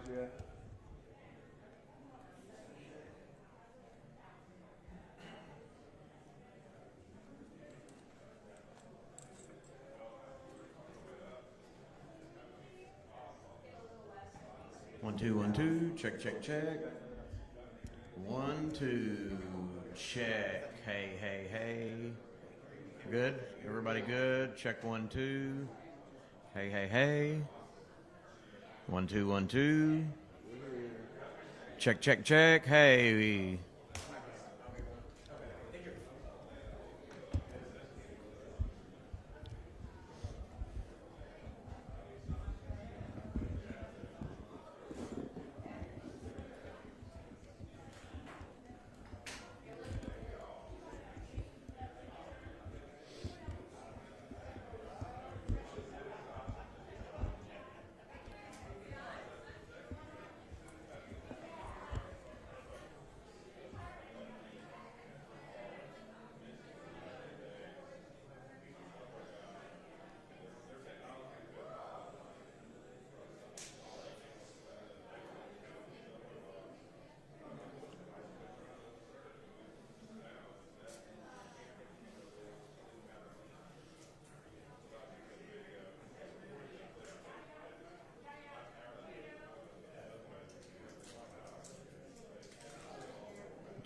Yeah. One, two, 1, 2. Check, check, check. 1, 2. Check. Hey, hey, hey. Good? Everybody good? Check 1, 2. Hey, hey, hey. 1, 2, 1, 2. Check, check, check. Hey.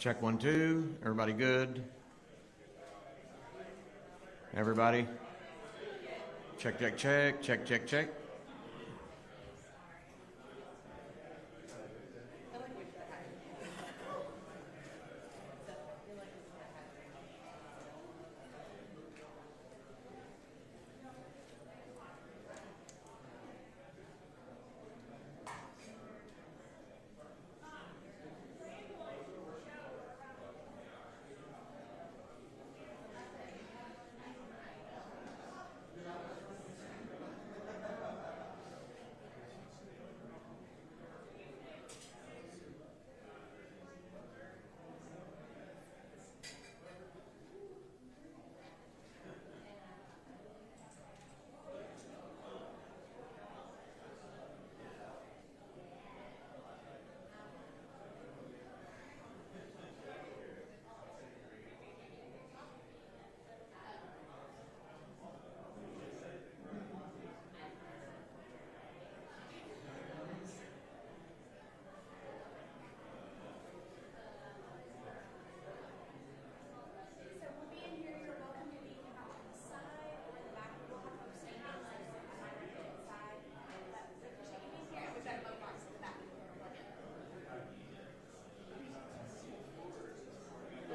Check 1, 2. Everybody good? Everybody? Check, check, check. Check, check, check.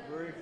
Agree.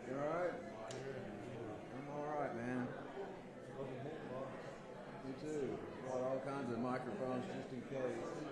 You all right? I'm all right, man. You too. Bought all kinds of microphones just in case.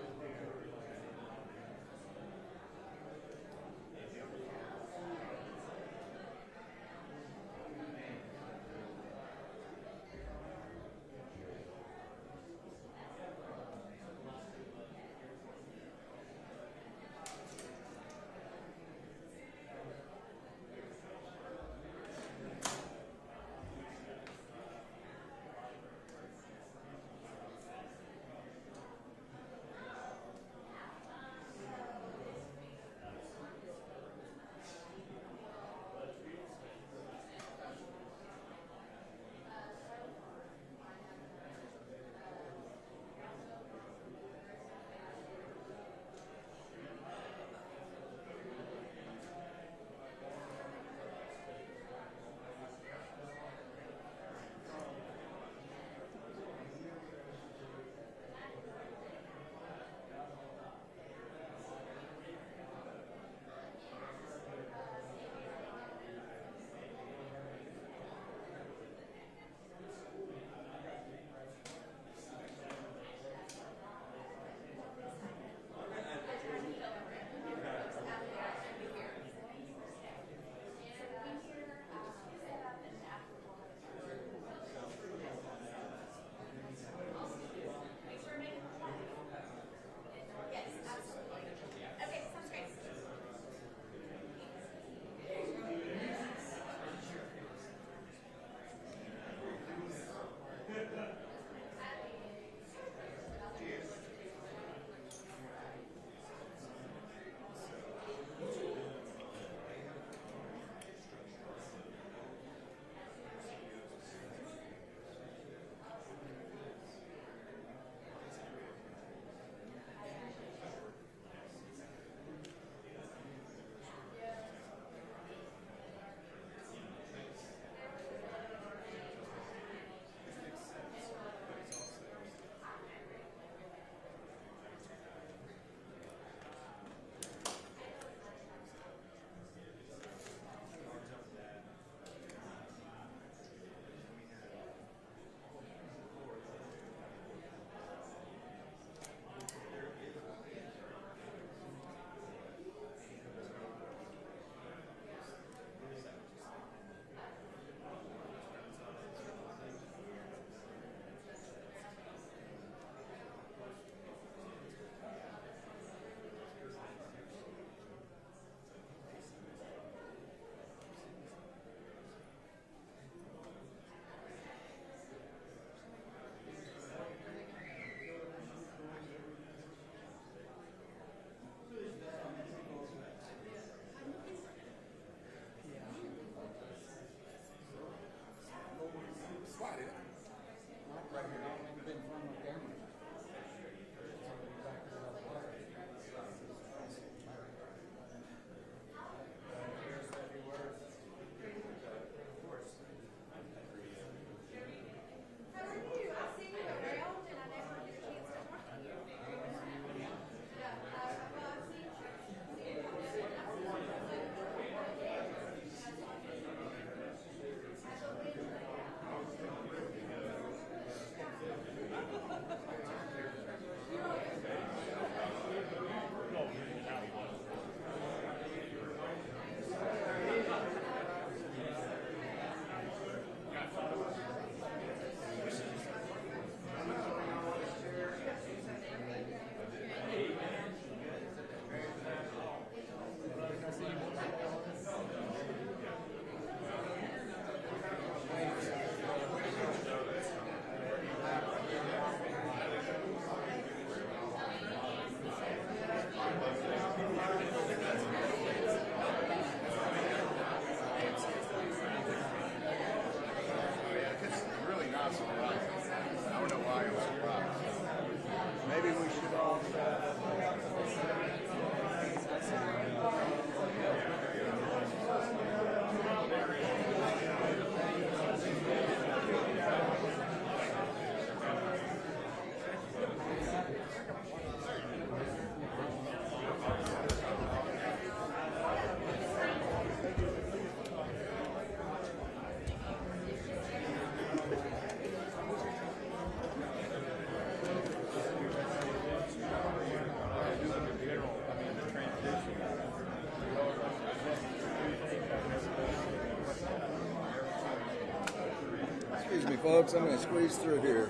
folks. I'm going to squeeze through here.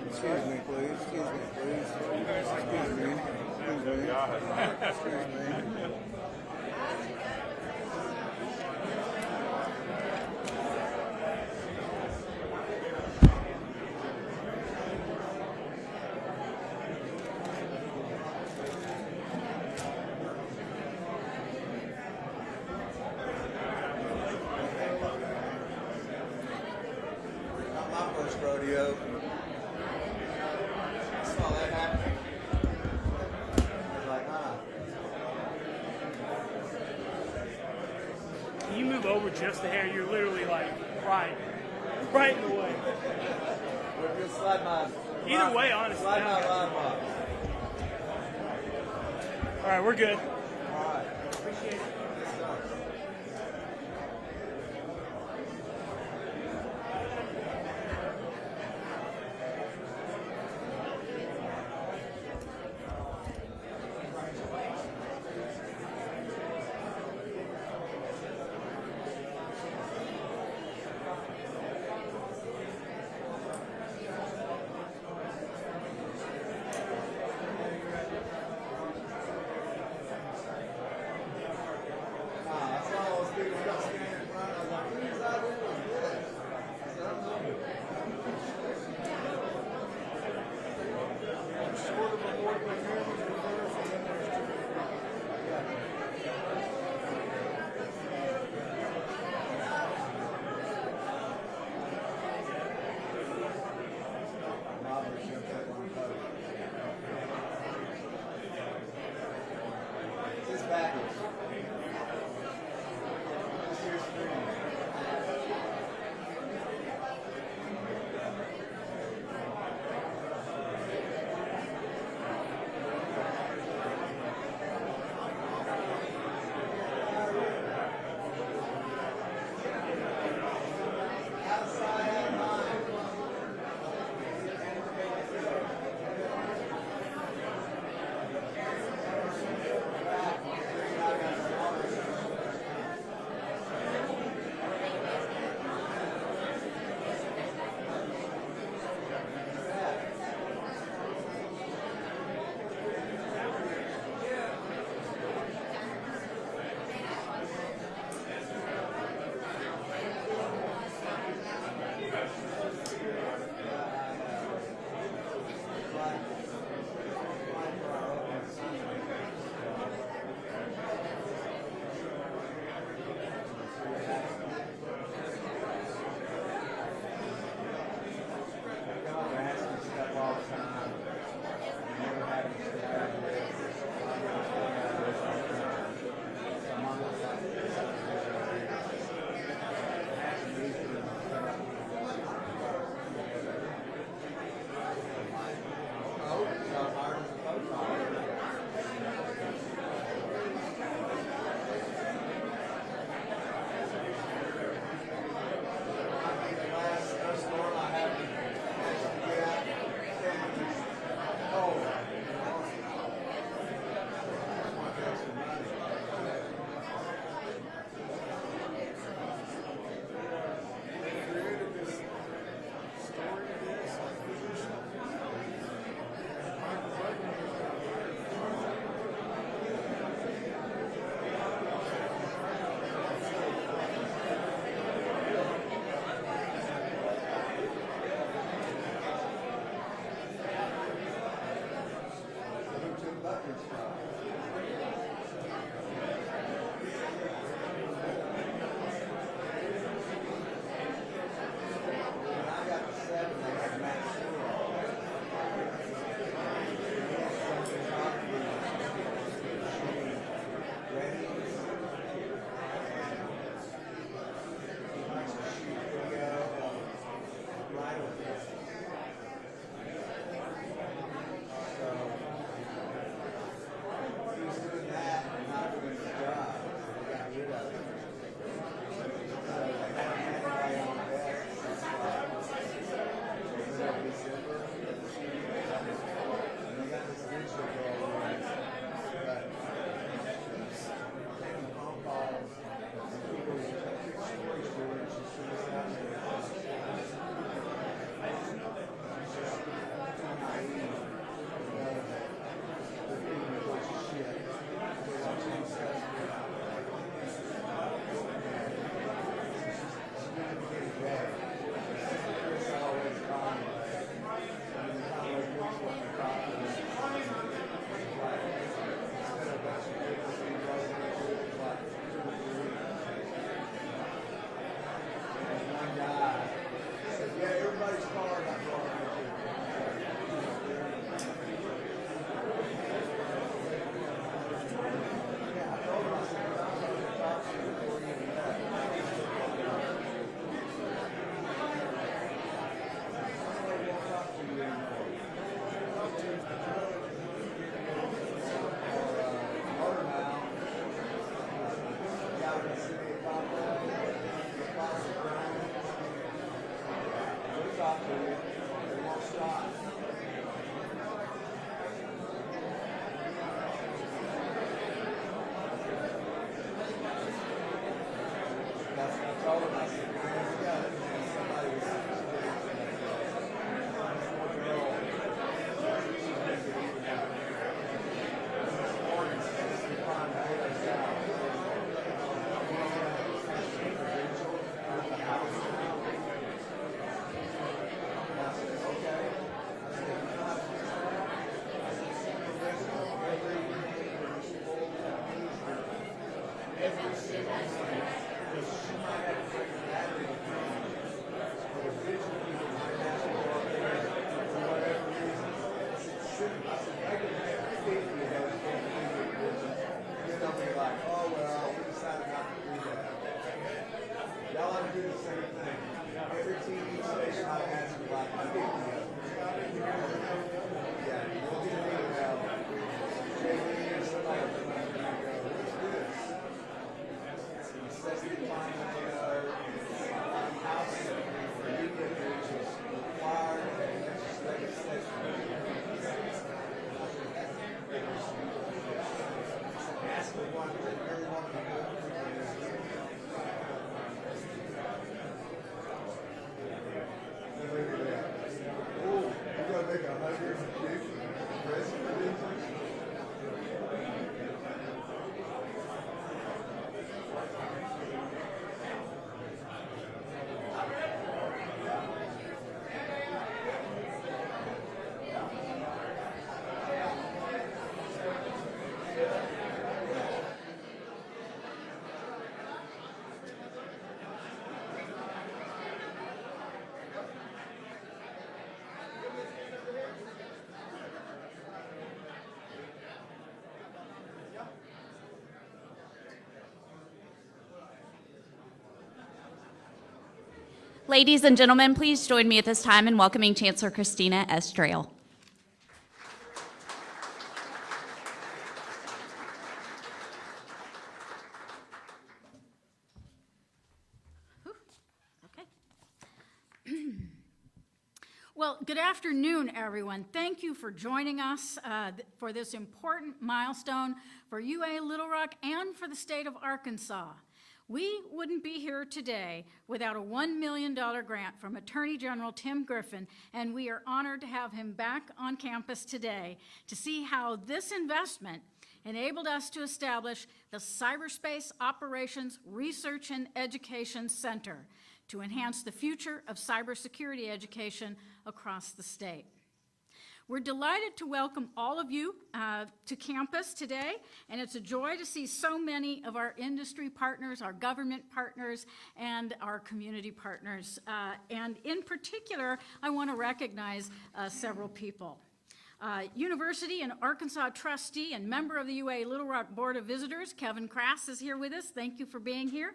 Excuse me, please. Excuse me, please. Excuse me. Excuse me. Not my first rodeo. I saw that happening. I was like, Can you move over just a hair? You're literally like right in the way. We'll just slide my. Either way, honestly. Slide my line box. All right, we're good. All right. Appreciate it. Yes, sir. Ladies and gentlemen, please join me at this time in welcoming Chancellor Christina S. Trail. Well, good afternoon, everyone. Thank you for joining us for this important milestone for UA Little Rock and for the state of Arkansas. We wouldn't be here today without a $1 million grant from Attorney General Tim Griffin, and we are honored to have him back on campus today to see how this investment enabled us to establish the Cyberspace Operations Research and Education Center to enhance the future of cybersecurity education across the state. We're delighted to welcome all of you to campus today, and it's a joy to see so many of our industry partners, our government partners, and our community partners. And in particular, I want to recognize several people. University and Arkansas trustee and member of the UA Little Rock Board of Visitors, Kevin Crass, is here with us. Thank you for being here.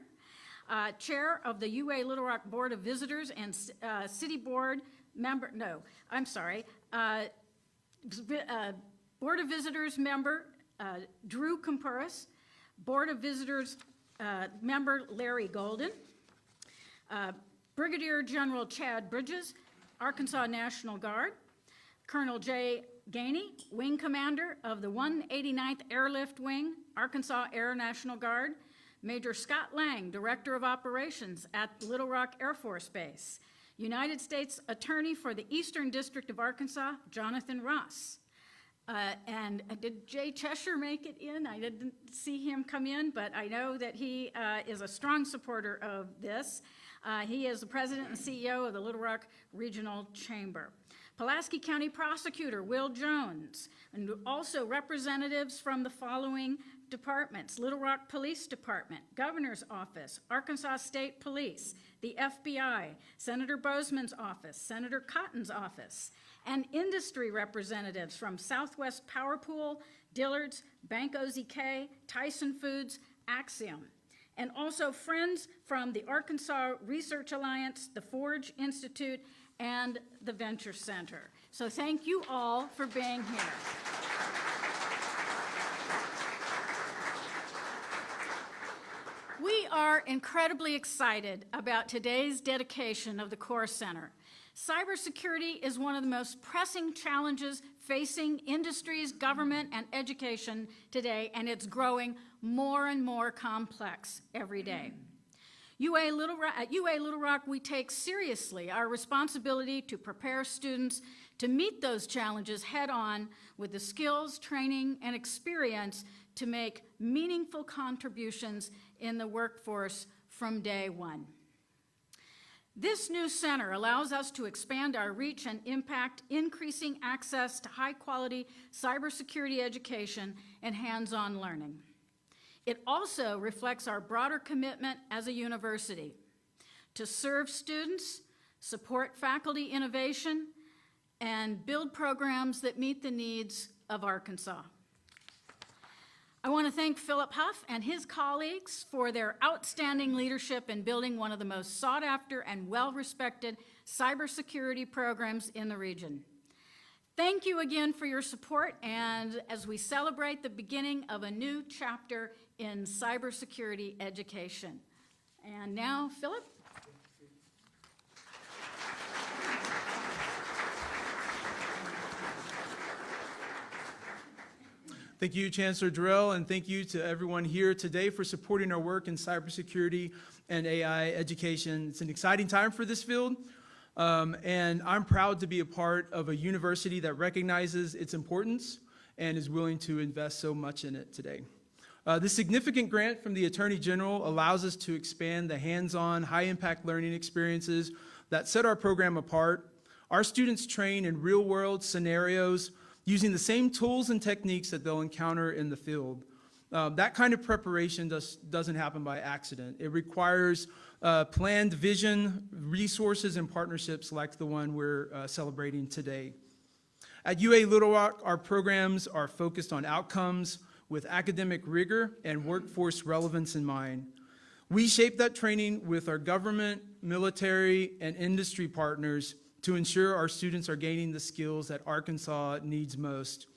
Chair of the UA Little Rock Board of Visitors and City Board member, Board of Visitors member Drew Compuris, Board of Visitors member Larry Golden, Brigadier General Chad Bridges, Arkansas National Guard, Colonel Jay Gainey, Wing Commander of the 189th Airlift Wing, Arkansas Air National Guard, Major Scott Lang, Director of Operations at Little Rock Air Force Base, United States Attorney for the Eastern District of Arkansas, Jonathan Ross. And did Jay Cheshire make it in? I didn't see him come in, but I know that he is a strong supporter of this. He is the President and CEO of the Little Rock Regional Chamber. Pulaski County Prosecutor Will Jones, and also representatives from the following departments: Little Rock Police Department, Governor's Office, Arkansas State Police, the FBI, Senator Bozeman's office, Senator Cotton's office, and industry representatives from Southwest Power Pool, Dillard's, Bank OZK, Tyson Foods, Axiom, and also friends from the Arkansas Research Alliance, the Forge Institute, and the Venture Center. So thank you all for being here. We are incredibly excited about today's dedication of the Core Center. Cybersecurity is one of the most pressing challenges facing industries, government, and education today, and it's growing more and more complex every day. At UA Little Rock, we take seriously our responsibility to prepare students to meet those challenges head-on with the skills, training, and experience to make meaningful contributions in the workforce from day one. This new center allows us to expand our reach and impact, increasing access to high-quality cybersecurity education and hands-on learning. It also reflects our broader commitment as a university to serve students, support faculty innovation, and build programs that meet the needs of Arkansas. I want to thank Philip Huff and his colleagues for their outstanding leadership in building one of the most sought-after and well-respected cybersecurity programs in the region. Thank you again for your support, and as we celebrate the beginning of a new chapter in cybersecurity education. And now, Philip. Thank you, Chancellor Durrell, and thank you to everyone here today for supporting our work in cybersecurity and AI education. It's an exciting time for this field, and I'm proud to be a part of a university that recognizes its importance and is willing to invest so much in it today. This significant grant from the Attorney General allows us to expand the hands-on, high-impact learning experiences that set our program apart. Our students train in real-world scenarios using the same tools and techniques that they'll encounter in the field. That kind of preparation doesn't happen by accident. It requires planned vision, resources, and partnerships like the one we're celebrating today. At UA Little Rock, our programs are focused on outcomes with academic rigor and workforce relevance in mind. We shape that training with our government, military, and industry partners to ensure our students are gaining the skills that Arkansas needs most.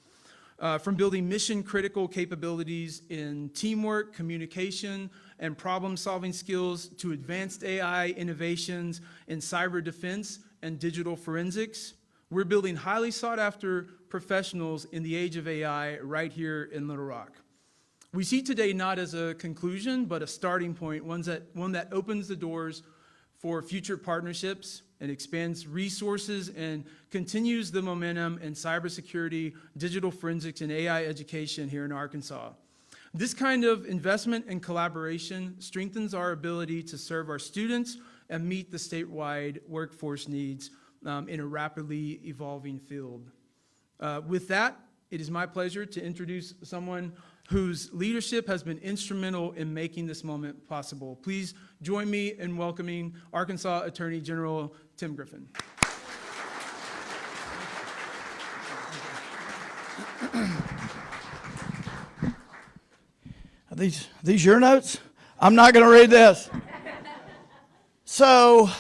From building mission-critical capabilities in teamwork, communication, and problem-solving skills to advanced AI innovations in cyber defense and digital forensics, we're building highly sought-after professionals in the age of AI right here in Little Rock. We see today not as a conclusion, but a starting point, one that opens the doors for future partnerships and expands resources and continues the momentum in cybersecurity, digital forensics, and AI education here in Arkansas. This kind of investment and collaboration strengthens our ability to serve our students and meet the statewide workforce needs in a rapidly evolving field. With that, it is my pleasure to introduce someone whose leadership has been instrumental in making this moment possible. Please join me in welcoming Arkansas Attorney General Tim Griffin. Are these your notes? I'm not going to read this. So,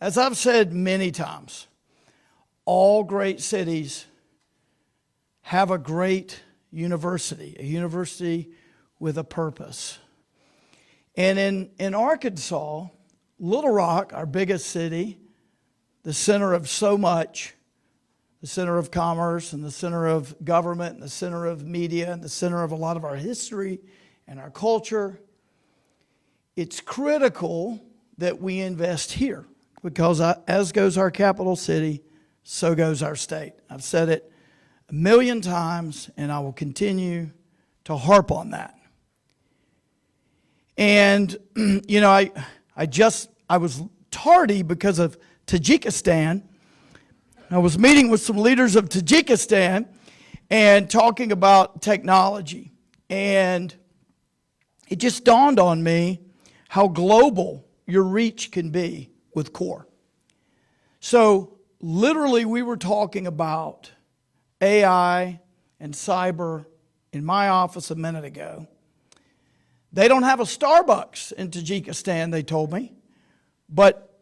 as I've said many times, all great cities have a great university, a university with a purpose. And in Arkansas, Little Rock, our biggest city, the center of so much, the center of commerce and the center of government and the center of media and the center of a lot of our history and our culture, it's critical that we invest here because as goes our capital city, so goes our state. I've said it a million times, and I will continue to harp on that. And, you know, I was tardy because of Tajikistan. I was meeting with some leaders of Tajikistan and talking about technology. And it just dawned on me how global your reach can be with CORE. So literally we were talking about AI and cyber in my office a minute ago. They don't have a Starbucks in Tajikistan, they told me, but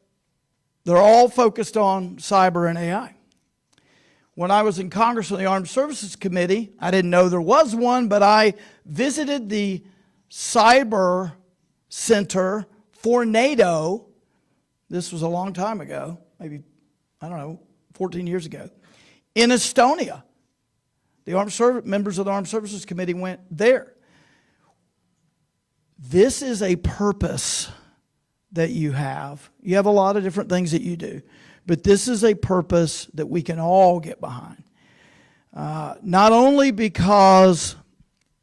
they're all focused on cyber and AI. When I was in Congress on the Armed Services Committee, I didn't know there was one, but I visited the Cyber Center for NATO. This was a long time ago, maybe, 14 years ago, in Estonia. The members of the Armed Services Committee went there. This is a purpose that you have. You have a lot of different things that you do, but this is a purpose that we can all get behind. Not only because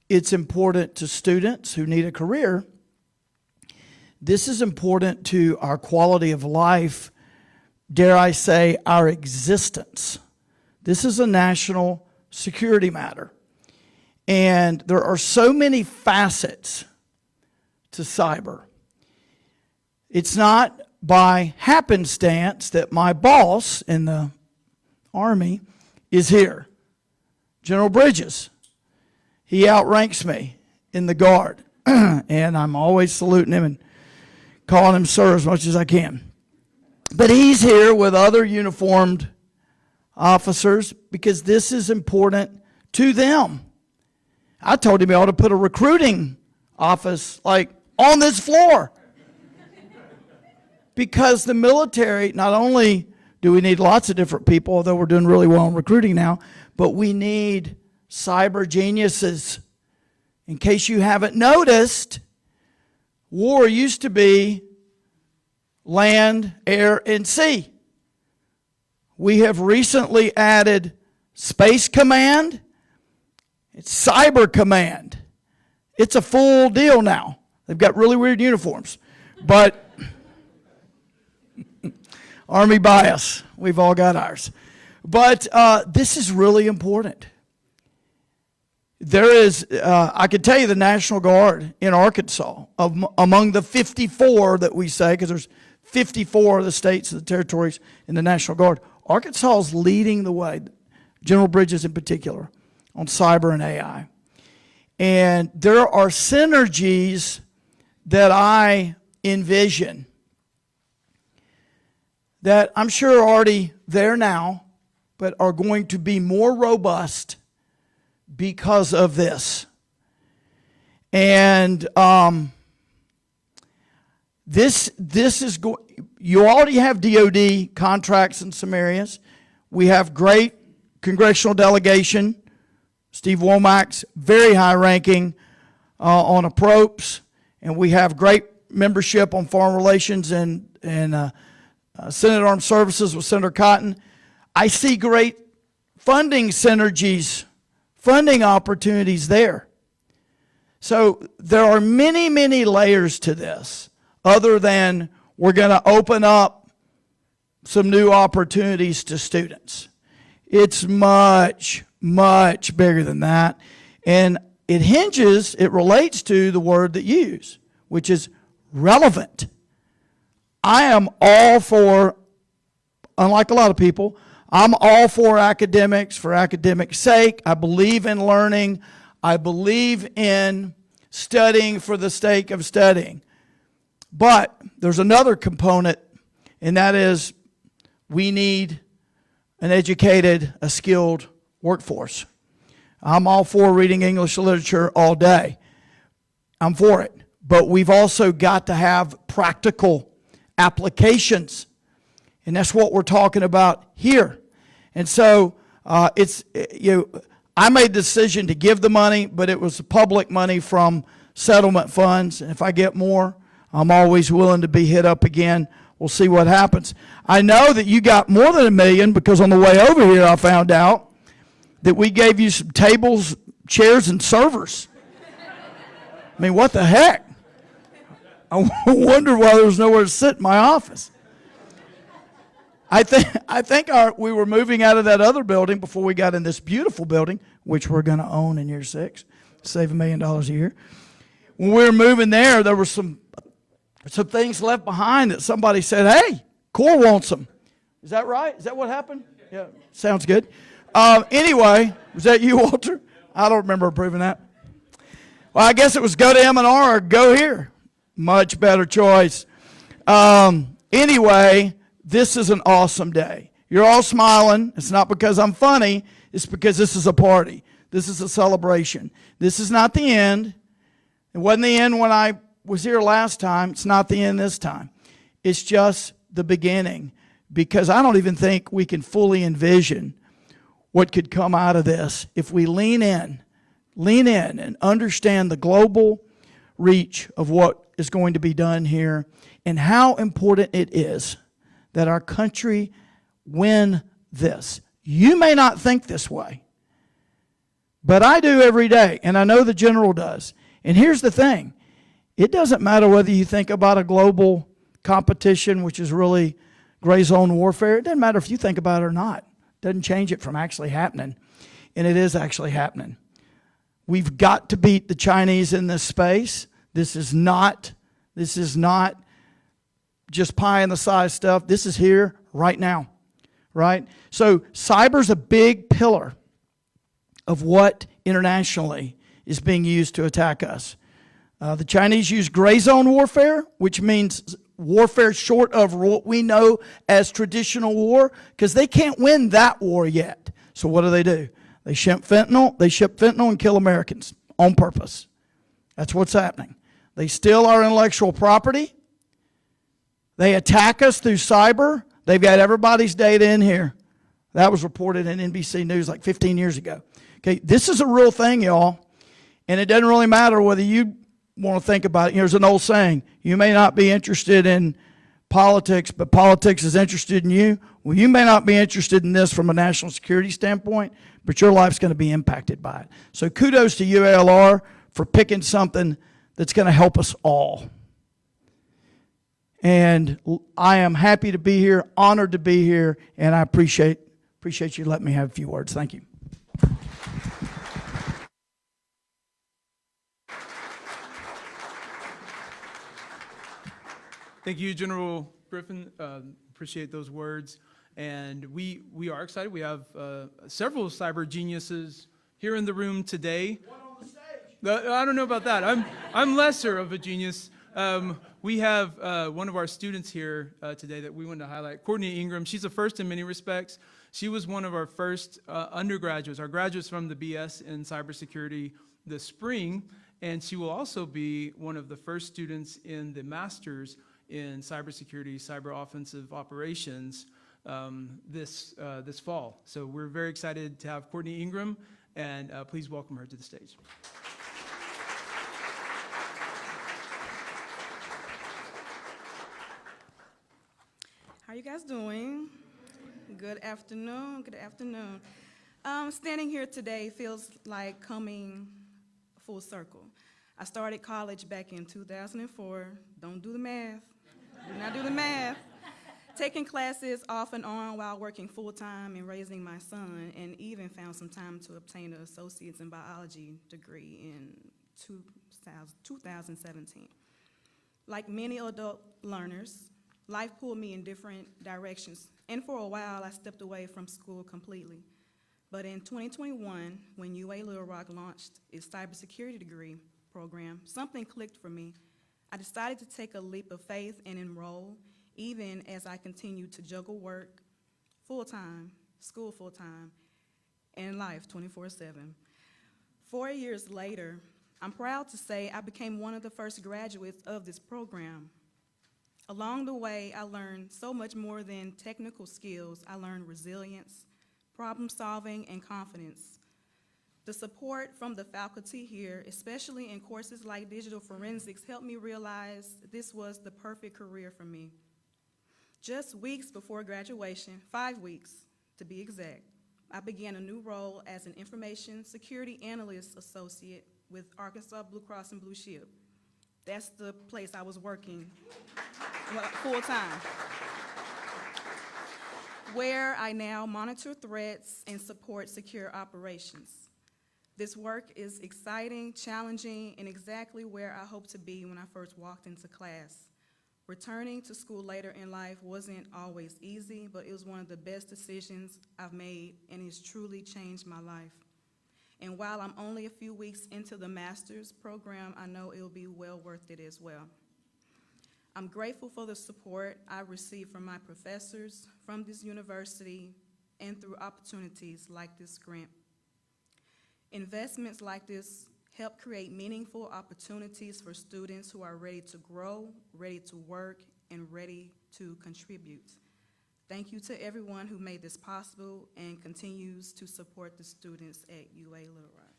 it's important to students who need a career, this is important to our quality of life, dare I say, our existence. This is a national security matter. And there are so many facets to cyber. It's not by happenstance that my boss in the Army is here, General Bridges. He outranks me in the Guard, and I'm always saluting him and calling him sir as much as I can. But he's here with other uniformed officers because this is important to them. I told him he ought to put a recruiting office like on this floor. Because the military, not only do we need lots of different people, although we're doing really well in recruiting now, but we need cyber geniuses. In case you haven't noticed, war used to be land, air, and sea. We have recently added Space Command. It's Cyber Command. It's a full deal now. They've got really weird uniforms. But Army bias. We've all got ours. But this is really important. There is, I could tell you the National Guard in Arkansas, among the 54 that we say, because there's 54 of the states and the territories in the National Guard, Arkansas is leading the way, General Bridges in particular, on cyber and AI. And there are synergies that I envision that I'm sure are already there now, but are going to be more robust because of this. And this is going. You already have DoD contracts in some areas. We have great congressional delegation. Steve Womack's very high ranking on approps, and we have great membership on foreign relations and Senate Armed Services with Senator Cotton. I see great funding synergies, funding opportunities there. So there are many, many layers to this, other than we're going to open up some new opportunities to students. It's much, much bigger than that. And it relates to the word that you use, which is relevant. I am all for, unlike a lot of people, I'm all for academics for academic sake. I believe in learning. I believe in studying for the sake of studying. But there's another component, and that is we need an educated, a skilled workforce. I'm all for reading English literature all day. I'm for it. But we've also got to have practical applications. And that's what we're talking about here. And so I made the decision to give the money, but it was public money from settlement funds. And if I get more, I'm always willing to be hit up again. We'll see what happens. I know that you got more than $1 million, because on the way over here I found out that we gave you some tables, chairs, and servers. I mean, what the heck? I wonder why there was nowhere to sit in my office. I think we were moving out of that other building before we got in this beautiful building, which we're going to own in year 6, save $1 million a year. When we were moving there were some things left behind that somebody said, hey, Core wants them. Is that right? Is that what happened? Yeah, sounds good. Anyway, was that you, Walter? I don't remember approving that. Well, I guess it was go to M&R or go here. Much better choice. Anyway, this is an awesome day. You're all smiling. It's not because I'm funny. It's because this is a party. This is a celebration. This is not the end. It wasn't the end when I was here last time. It's not the end this time. It's just the beginning, because I don't even think we can fully envision what could come out of this if we lean in and understand the global reach of what is going to be done here and how important it is that our country win this. You may not think this way, but I do every day, and I know the general does. And here's the thing. It doesn't matter whether you think about a global competition, which is really gray zone warfare. It doesn't matter if you think about it or not. It doesn't change it from actually happening. And it is actually happening. We've got to beat the Chinese in this space. This is not just pie in the sky stuff. This is here right now, right? So cyber's a big pillar of what internationally is being used to attack us. The Chinese use gray zone warfare, which means warfare short of what we know as traditional war, because they can't win that war yet. So what do? They ship fentanyl and kill Americans on purpose. That's what's happening. They steal our intellectual property. They attack us through cyber. They've got everybody's data in here. That was reported in NBC News like 15 years ago. Okay, this is a real thing, y'all. And it doesn't really matter whether you want to think about it. There's an old saying, you may not be interested in politics, but politics is interested in you. Well, you may not be interested in this from a national security standpoint, but your life's going to be impacted by it. So kudos to UALR for picking something that's going to help us all. And I am happy to be here, honored to be here, and I appreciate you letting me have a few words. Thank you. Thank you, General Griffin. Appreciate those words. And we are excited. We have several cyber geniuses here in the room today. One on the stage. I don't know about that. I'm lesser of a genius. We have one of our students here today that we want to highlight, Courtney Ingram. She's a first in many respects. She was one of our first undergraduates, our graduates from the BS in cybersecurity this spring, and she will also be one of the first students in the master's in cybersecurity, cyber offensive operations this fall. So we're very excited to have Courtney Ingram, and please welcome her to the stage. How are you guys doing? Good afternoon. Good afternoon. Standing here today feels like coming full circle. I started college back in 2004. Don't do the math. Do not do the math. Taking classes off and on while working full-time and raising my son, and even found some time to obtain an associate's in biology degree in 2017. Like many adult learners, life pulled me in different directions, and for a while I stepped away from school completely. But in 2021, when UA Little Rock launched its cybersecurity degree program, something clicked for me. I decided to take a leap of faith and enroll, even as I continued to juggle work full-time, school full-time, and life 24/7. 4 years later, I'm proud to say I became one of the first graduates of this program. Along the way, I learned so much more than technical skills. I learned resilience, problem solving, and confidence. The support from the faculty here, especially in courses like digital forensics, helped me realize this was the perfect career for me. Just weeks before graduation, 5 weeks to be exact, I began a new role as an information security analyst associate with Arkansas Blue Cross and Blue Shield. That's the place I was working full-time, where I now monitor threats and support secure operations. This work is exciting, challenging, and exactly where I hoped to be when I first walked into class. Returning to school later in life wasn't always easy, but it was one of the best decisions I've made, and it's truly changed my life. And while I'm only a few weeks into the master's program, I know it'll be well worth it as well. I'm grateful for the support I received from my professors, from this university, and through opportunities like this grant. Investments like this help create meaningful opportunities for students who are ready to grow, ready to work, and ready to contribute. Thank you to everyone who made this possible and continues to support the students at UA Little Rock.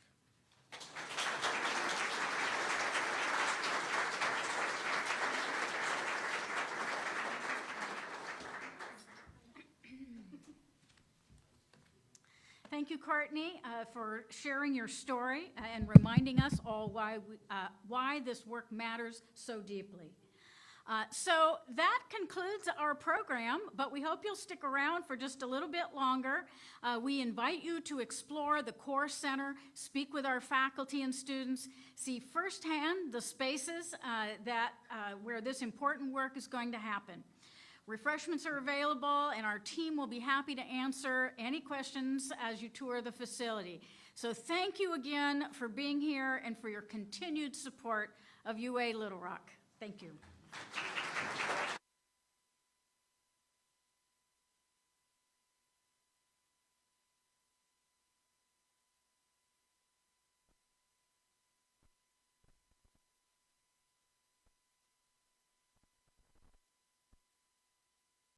Thank you, Courtney, for sharing your story and reminding us all why this work matters so deeply. So that concludes our program, but we hope you'll stick around for just a little bit longer. We invite you to explore the Core Center, speak with our faculty and students, see firsthand the spaces where this important work is going to happen. Refreshments are available, and our team will be happy to answer any questions as you tour the facility. So thank you again for being here and for your continued support of UA Little Rock. Thank you.